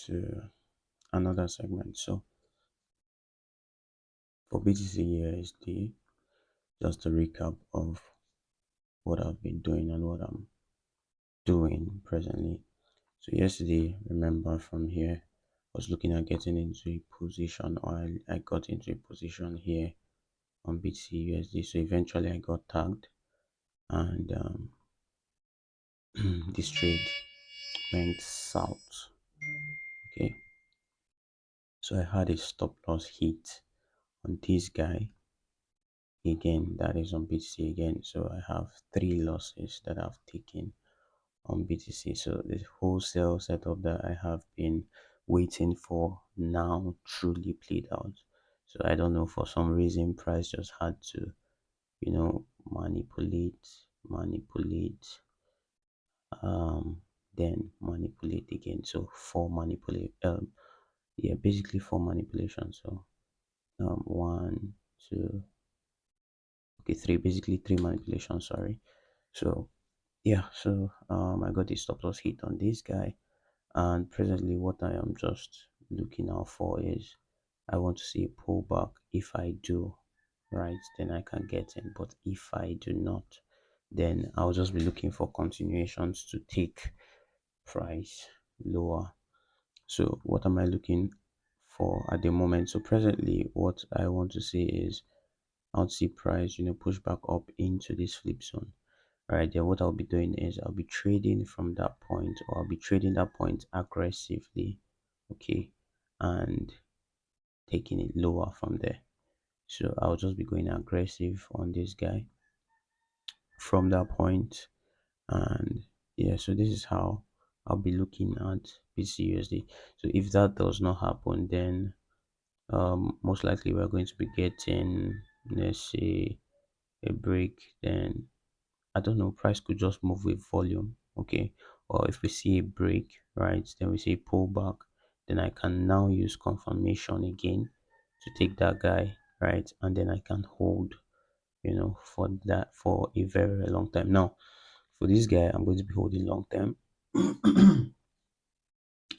to another segment. So for BTC USD, just a recap of what I've been doing and what I'm doing presently. So yesterday, remember from here, I was looking at getting into a position, or I got into a position here on BTC USD. So eventually, I got tagged, and this trade went south. Okay, so I had a stop loss hit on this guy again, that is on BTC again. So I have three losses that I've taken on BTC. So the wholesale setup that I have been waiting for now truly played out. So I don't know, for some reason price just had to, manipulate, then manipulate again. So basically four manipulations. So one, two, okay, three, basically three manipulations, sorry. So yeah, so I got a stop loss hit on this guy, and presently what I am just looking out for is I want to see a pullback. If I do, right, then I can get in, but if I do not, then I'll just be looking for continuations to take price lower. So what am I looking for at the moment? So presently what I want to see is I'll see price, push back up into this flip zone. All right, then what I'll be doing is I'll be trading from that point, or I'll be trading that point aggressively, okay, and taking it lower from there. So I'll just be going aggressive on this guy from that point, and yeah, so this is how I'll be looking at BCUSD. So if that does not happen, then most likely we're going to be getting, let's say, a break. Then I don't know, price could just move with volume, okay? Or if we see a break, right, then we see a pullback, then I can now use confirmation again to take that guy, right? And then I can hold, for that for a very, very long time. Now, for this guy, I'm going to be holding long term,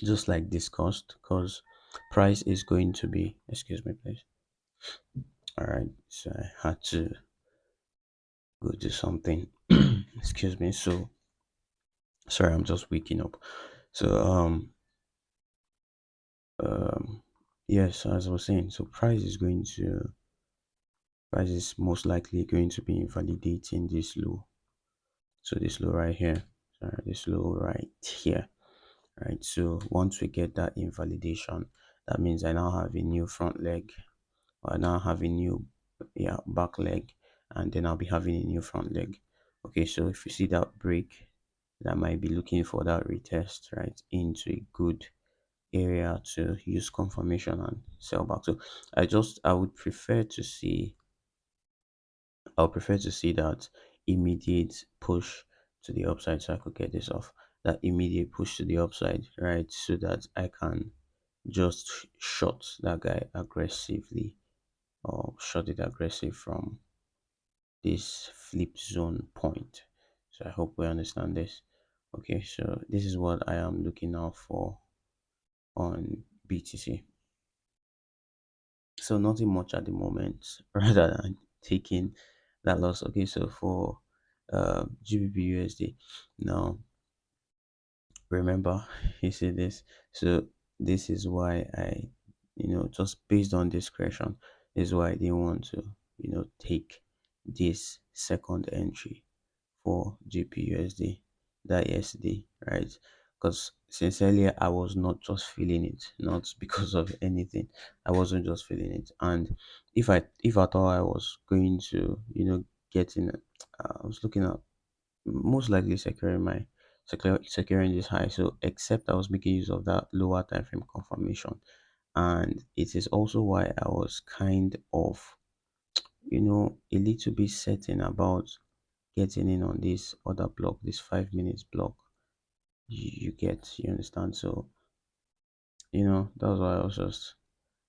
just like discussed, because price is going to be, excuse me, please. All right, so I had to go do something. Excuse me. So sorry, I'm just waking up. So yes, as I was saying, so price is most likely going to be invalidating this low. So this low right here, sorry, this low right here, right? So once we get that invalidation, that means I now have a new front leg, or I now have a new, yeah, back leg, and then I'll be having a new front leg. Okay, so if you see that break, that might be looking for that retest, right, into a good area to use confirmation and sell back. So I would prefer to see, I'll prefer to see that immediate push to the upside, so I could get this off. That immediate push to the upside, right? So that I can just short that guy aggressively, or short it aggressive from this flip zone point. So I hope we understand this. Okay, so this is what I am looking out for on BTC. So nothing much at the moment, rather than taking that loss. Okay, so for GBP USD, now remember, you see this. So this is why I, just based on discretion, is why I didn't want to, take this second entry for GPUSD that yesterday, right? Because sincerely, I was not just feeling it, not because of anything. I wasn't just feeling it, and if at all I was going to, get in, I was looking at most likely securing this high. So except I was making use of that lower time frame confirmation, and it is also why I was kind of, a little bit certain about getting in on this other block, this 5 minutes block. You understand? So that's why I was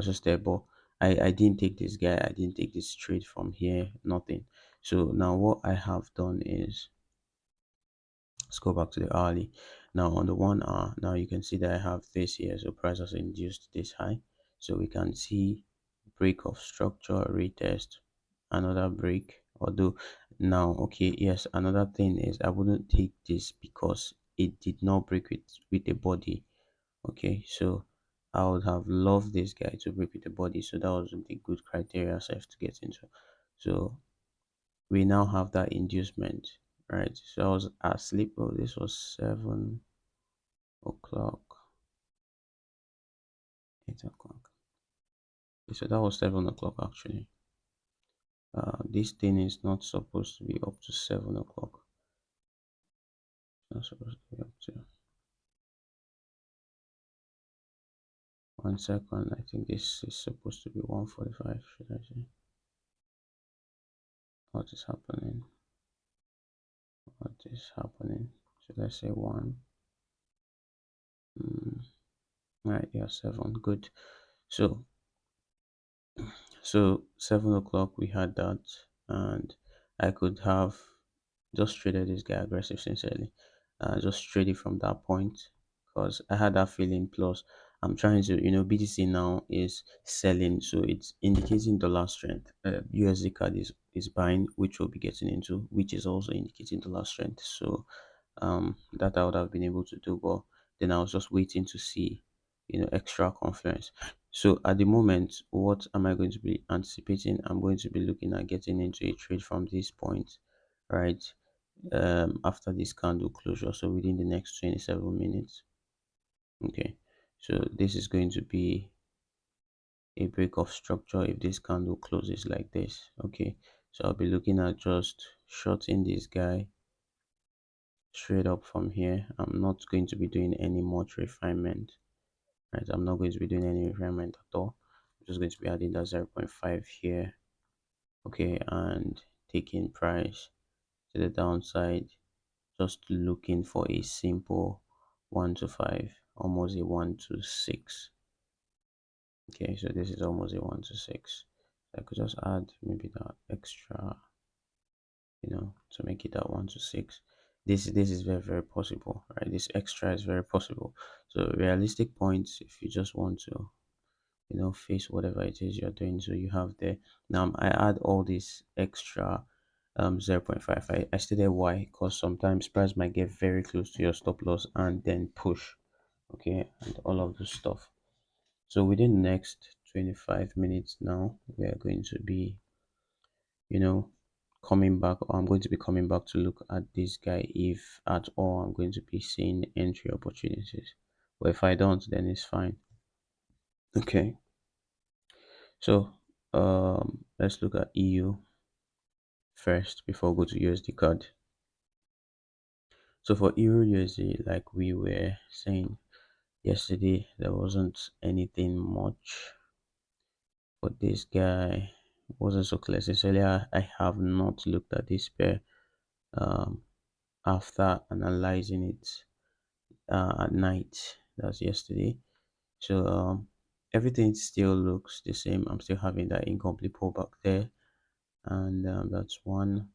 just there. But I didn't take this guy, I didn't take this trade from here, nothing. So now what I have done is, let's go back to the hourly. Now on the 1 hour, now you can see that I have this here. So price has induced this high. So we can see break of structure, retest, another break. Although now, okay, yes, another thing is I wouldn't take this because it did not break with a body. Okay, so I would have loved this guy to break with the body. So that was the good criteria I have to get into. So we now have that inducement, right? So I was asleep. Oh, this was 7 o'clock, 8 o'clock. So that was 7 o'clock actually. This thing is not supposed to be up to 7 o'clock. It's not supposed to be up to 1 second. I think this is supposed to be 1:45. Should I say? What is happening? What is happening? Should I say one? Mm, right, yeah, 7. Good. So 7 o'clock we had that, and I could have just traded this guy aggressive sincerely. Just trade it from that point because I had that feeling. Plus, I'm trying to, BTC now is selling, so it's indicating dollar strength. USD card is buying, which we'll be getting into, which is also indicating dollar strength. So that I would have been able to do, but then I was just waiting to see, extra confluence. So at the moment, what am I going to be anticipating? I'm going to be looking at getting into a trade from this point, right? After this candle closure, so within the next 27 minutes. Okay, so this is going to be a break of structure if this candle closes like this. Okay, so I'll be looking at just shorting this guy straight up from here. I'm not going to be doing any much refinement, right? I'm not going to be doing any refinement at all. I'm just going to be adding that zero point 0.5 here. Okay, and taking price to the downside, just looking for a simple 1 to 5, almost a 1 to 6. Okay, so this is almost a 1 to 6. I could just add maybe that extra, to make it that 1 to 6. This is very, very possible, right? This extra is very possible. So realistic points, if you just want to, face whatever it is you're doing, so you have there. Now I add all this extra 0 0.5. I stated why, because sometimes price might get very close to your stop loss and then push, okay, and all of this stuff. So within the next 25 minutes now, we are going to be, you know, coming back, or I'm going to be coming back to look at this guy if at all I'm going to be seeing entry opportunities. But if I don't, then it's fine. Okay, so let's look at EU first before we go to USD card. So for Euro USD, like we were saying yesterday, there wasn't anything much for this guy. Wasn't so clear. Sincerely, I have not looked at this pair um, after analyzing it at night. That's yesterday. So everything still looks the same. I'm still having that incomplete pullback there, and that's one.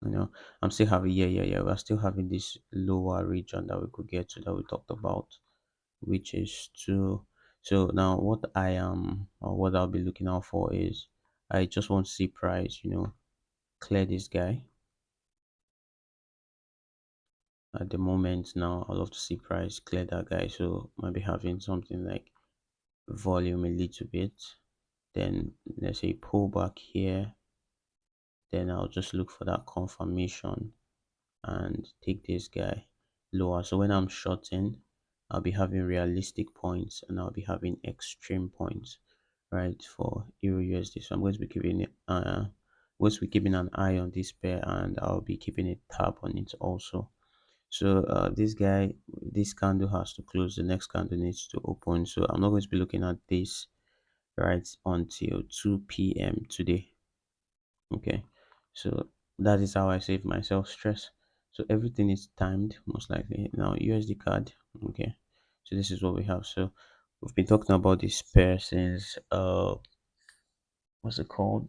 I'm still having, yeah. We're still having this lower region that we could get to that we talked about, which is two. So now what I am, or what I'll be looking out for is, I just want to see price, clear this guy. At the moment now, I love to see price clear that guy. So might be having something like volume a little bit. Then let's say pull back here. Then I'll just look for that confirmation and take this guy lower. So when I'm shorting, I'll be having realistic points and I'll be having extreme points, right, for Euro USD. So I'm going to be keeping an eye on this pair, and I'll be keeping a tab on it also. So this guy, this candle has to close. The next candle needs to open. So I'm not going to be looking at this right until 2 p.m. today. Okay, so that is how I save myself stress. So everything is timed most likely. Now USD card. Okay, so this is what we have. So we've been talking about this pair since what's it called,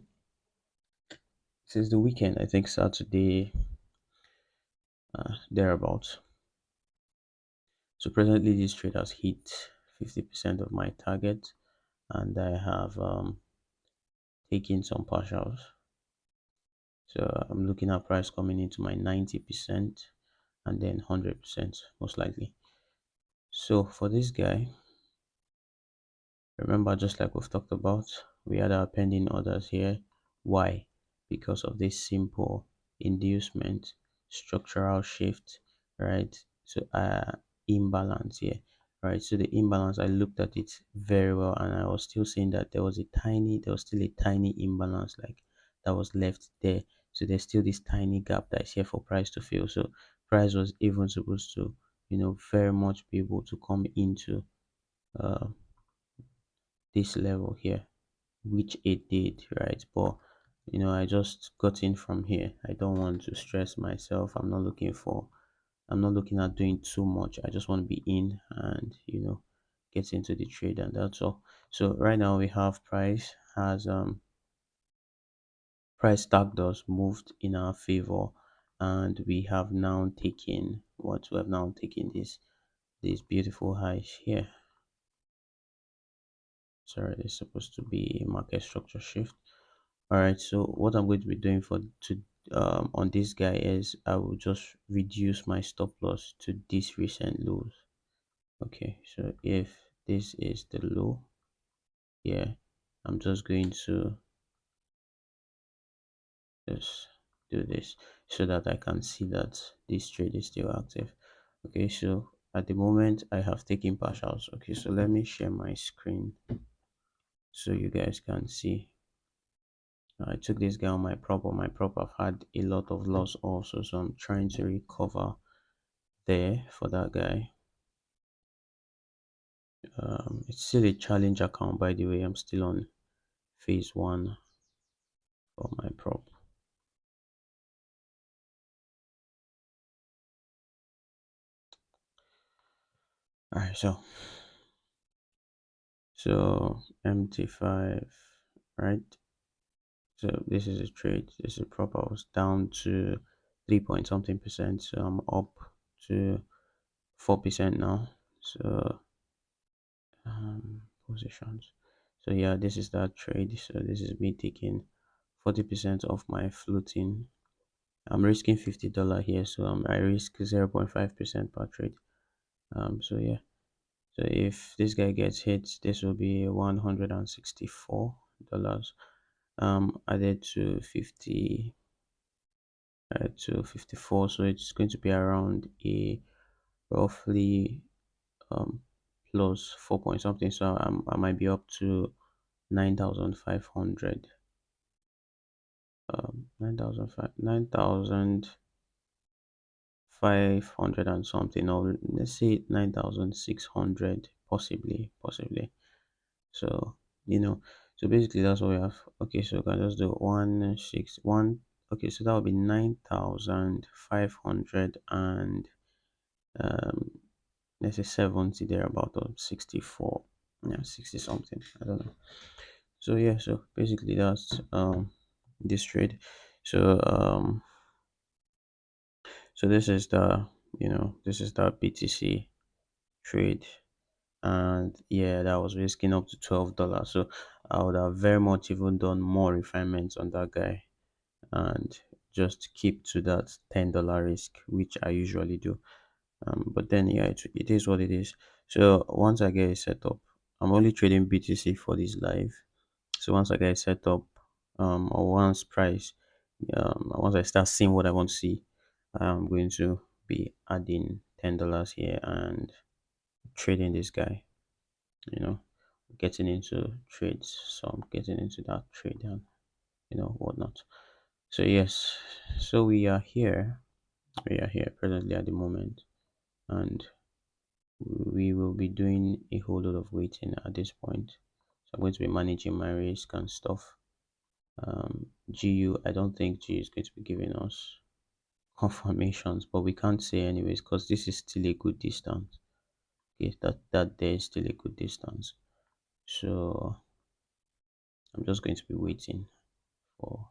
since the weekend, I think Saturday, thereabouts. So presently this trade has hit 50% of my target, and I have taken some partials. So I'm looking at price coming into my 90% and then 100% most likely. So for this guy, remember, just like we've talked about, we had our pending orders here. Why? Because of this simple inducement, structural shift, right? So imbalance here, right? So the imbalance, I looked at it very well, and I was still saying that there was still a tiny imbalance like that was left there. So there's still this tiny gap that is here for price to fill. So price was even supposed to, very much be able to come into uh, this level here, which it did, right? But I just got in from here. I don't want to stress myself. I'm not looking at doing too much. I just want to be in and get into the trade, and that's all. So right now we have price tag does moved in our favor, and we have now taken this beautiful highs here. Sorry, it's supposed to be market structure shift. All right, so what I'm going to be doing for to on this guy is I will just reduce my stop loss to this recent lows. Okay, so if this is the low, yeah, I'm just going to just do this so that I can see that this trade is still active. Okay, so at the moment I have taken partials. Okay, so let me share my screen so you guys can see. I took this guy on my prop. On my prop, I've had a lot of loss also, so I'm trying to recover there for that guy. It's still a challenge account, by the way. I'm still on phase one for my prop. All right, so MT5, right? So this is a trade. This is a prop. I was down to 3 point something percent, so I'm up to 4% now. So positions. So yeah, this is that trade. So this is me taking 40% of my floating. I'm risking $50 here, so I risk 0.5% per trade. So yeah, so if this guy gets hit, this will be $164 added to 54, so it's going to be around a roughly um plus 4 point something, so I might be up to 9,500, 9,500 and something, or let's say 9,600, possibly. So so basically that's what we have. Okay, so we can just do 161. Okay, so that would be 9,500 and um let's say 70 there, about 64, yeah, 60 something, I don't know. So yeah, so basically that's this trade. So so this is the BTC trade, and yeah, that was risking up to $12. So I would have very much even done more refinements on that guy and just keep to that $10 risk, which I usually do. But then yeah, it is what it is. So once I get it set up, I'm only trading BTC for this live. So once I get it set up, or once I start seeing what I want to see, I'm going to be adding $10 here and trading this guy. You know, getting into trades. So I'm getting into that trade and whatnot. So yes, so we are here. We are here presently at the moment, and we will be doing a whole lot of waiting at this point. So I'm going to be managing my risk and stuff. GU, I don't think GU is going to be giving us confirmations, but we can't say anyways because this is still a good distance. Okay, that there is still a good distance. So I'm just going to be waiting for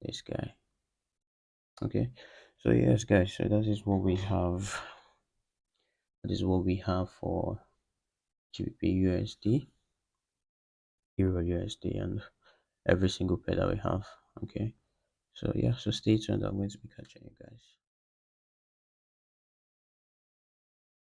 this guy. Okay, so yes, guys, so that is what we have That is what we have for GBP USD, Euro USD, and every single pair that we have. Okay. So yeah, so stay tuned. I'm going to be catching you guys.